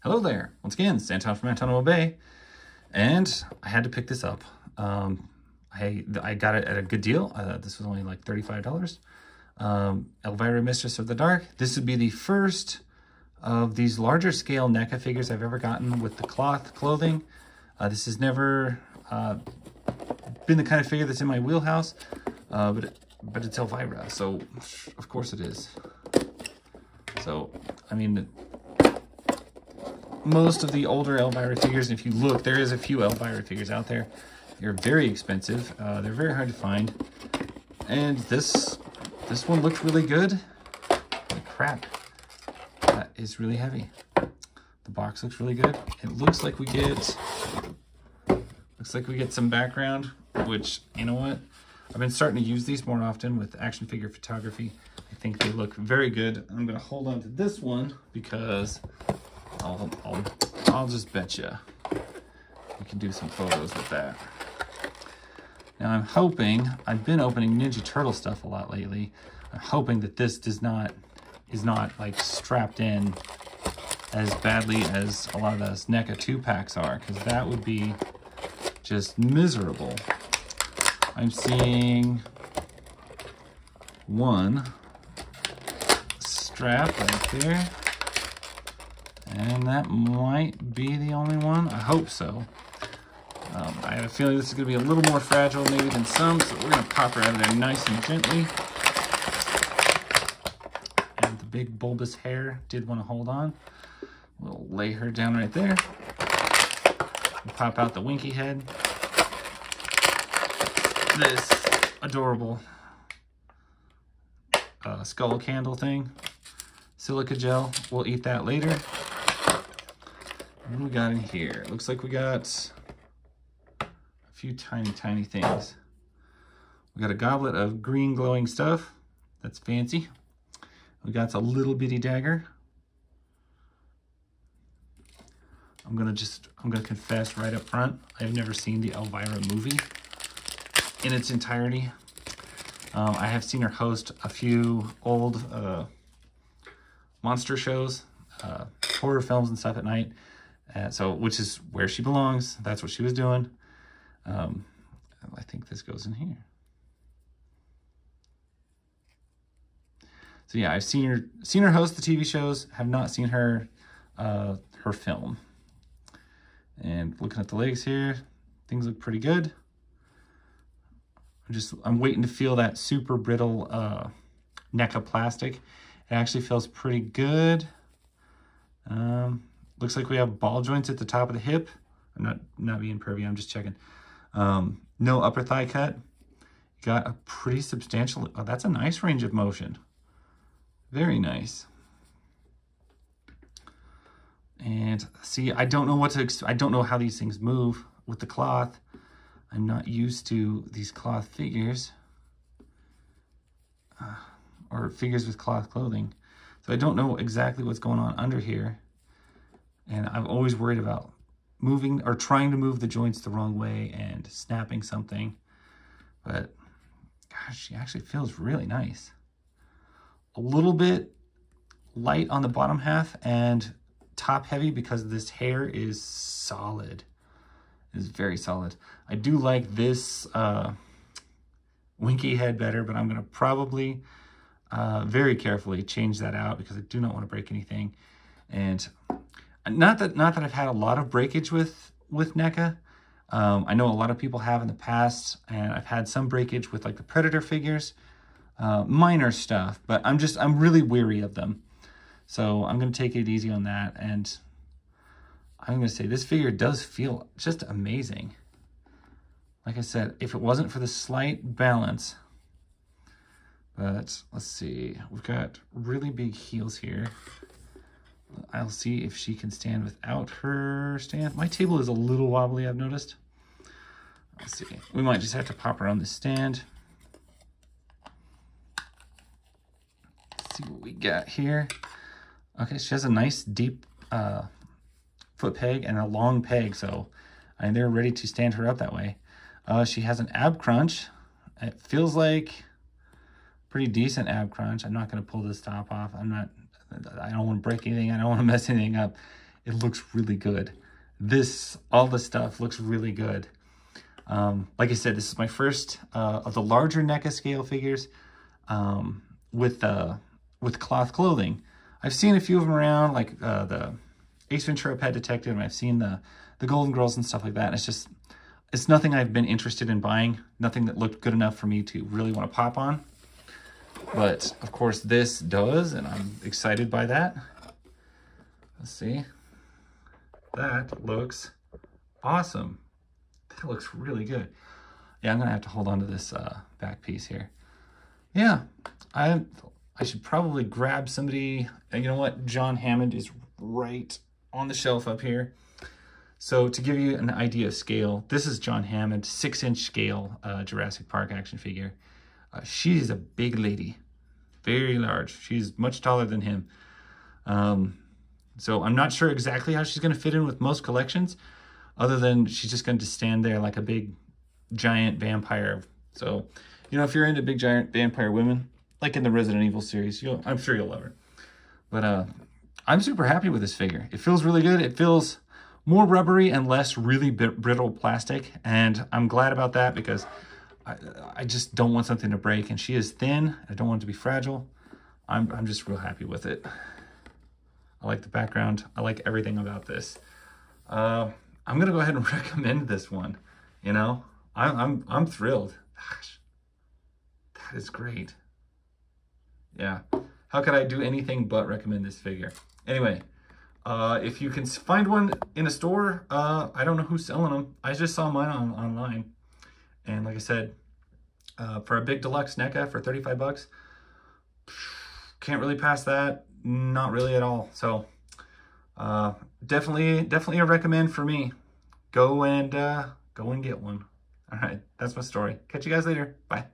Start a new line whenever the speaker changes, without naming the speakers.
Hello there, once again, Santon from Antonio Bay, and I had to pick this up. I got it at a good deal. This was only like $35. Elvira Mistress of the Dark. This would be the first of these larger scale NECA figures I've ever gotten with the cloth clothing. This has never been the kind of figure that's in my wheelhouse, but it's Elvira, so of course it is. So, I mean, most of the older Elvira figures, and if you look, there is a few Elvira figures out there. They're very expensive. They're very hard to find. And this one looked really good. Holy crap. That is really heavy. The box looks really good. It looks like we get some background, which, you know what? I've been starting to use these more often with action figure photography. I think they look very good. I'm gonna hold on to this one because I'll just bet you we can do some photos with that. Now I'm hoping, I've been opening Ninja Turtle stuff a lot lately. I'm hoping that this is not like strapped in as badly as a lot of those NECA 2-packs are, because that would be just miserable. I'm seeing one strap right there. And that might be the only one. I hope so. I have a feeling this is going to be a little more fragile maybe than some, so we're going to pop her out of there nice and gently. And the big bulbous hair did want to hold on. We'll lay her down right there. We'll pop out the winky head. This adorable skull candle thing. Silica gel. We'll eat that later. What do we got in here? Looks like we got a few tiny things. We got a goblet of green glowing stuff. That's fancy. We got a little bitty dagger. I'm gonna confess right up front, I've never seen the Elvira movie in its entirety. I have seen her host a few old monster shows, horror films and stuff at night. Which is where she belongs. That's what she was doing. I think this goes in here. So yeah, I've seen her host the TV shows. Have not seen her her film. And looking at the legs here, things look pretty good. I'm waiting to feel that super brittle NECA plastic. It actually feels pretty good. Looks like we have ball joints at the top of the hip. I'm not being pervy, I'm just checking. No upper thigh cut. Got a pretty substantial, oh, that's a nice range of motion. Very nice. And see, I don't know how these things move with the cloth. I'm not used to these cloth figures. Or figures with cloth clothing. So I don't know exactly what's going on under here. And I'm always worried about moving or trying to move the joints the wrong way and snapping something. But gosh, she actually feels really nice. A little bit light on the bottom half and top heavy because this hair is solid. It is very solid. I do like this winky head better, but I'm going to probably very carefully change that out because I do not want to break anything. And not that I've had a lot of breakage with NECA. I know a lot of people have in the past, and I've had some breakage with like the Predator figures, minor stuff, but I'm really weary of them. So I'm going to take it easy on that. And I'm going to say this figure does feel just amazing. Like I said, if it wasn't for the slight balance, but let's see, we've got really big heels here. I'll see if she can stand without her stand. My table is a little wobbly, I've noticed. Let's see, we might just have to pop her on the stand. Let's see what we got here. Okay, she has a nice deep foot peg and a long peg, so they're ready to stand her up that way. She has an ab crunch. It feels like pretty decent ab crunch. I'm not going to pull this top off. I don't want to break anything. I don't want to mess anything up. it looks really good. All the stuff looks really good. Like I said, this is my first of the larger NECA scale figures with cloth clothing. I've seen a few of them around, like the Ace Ventura Pet Detective, and I've seen the Golden Girls and stuff like that. And it's nothing I've been interested in buying, nothing that looked good enough for me to really want to pop on. But of course this does, and I'm excited by that. Let's see. That looks awesome. That looks really good. Yeah, I'm gonna have to hold on to this back piece here. Yeah, I should probably grab somebody. You know what? John Hammond is right on the shelf up here. So to give you an idea of scale, this is John Hammond, 6-inch scale Jurassic Park action figure. She's a big lady, very large. She's much taller than him. So I'm not sure exactly how she's going to fit in with most collections, other than she's just going to stand there like a big, giant vampire. So, you know, if you're into big, giant vampire women, like in the Resident Evil series, I'm sure you'll love her. But I'm super happy with this figure. It feels really good. It feels more rubbery and less really brittle plastic, and I'm glad about that because I just don't want something to break, and she is thin. I don't want it to be fragile. I'm just real happy with it. I like the background. I like everything about this. I'm gonna go ahead and recommend this one. You know, I'm thrilled. Gosh, that is great. Yeah, how could I do anything but recommend this figure? Anyway, if you can find one in a store, I don't know who's selling them. I just saw mine online. And like I said, for a big deluxe NECA for 35 bucks, can't really pass that. Not really at all. So definitely a recommend for me. Go and get one. All right, that's my story. Catch you guys later. Bye.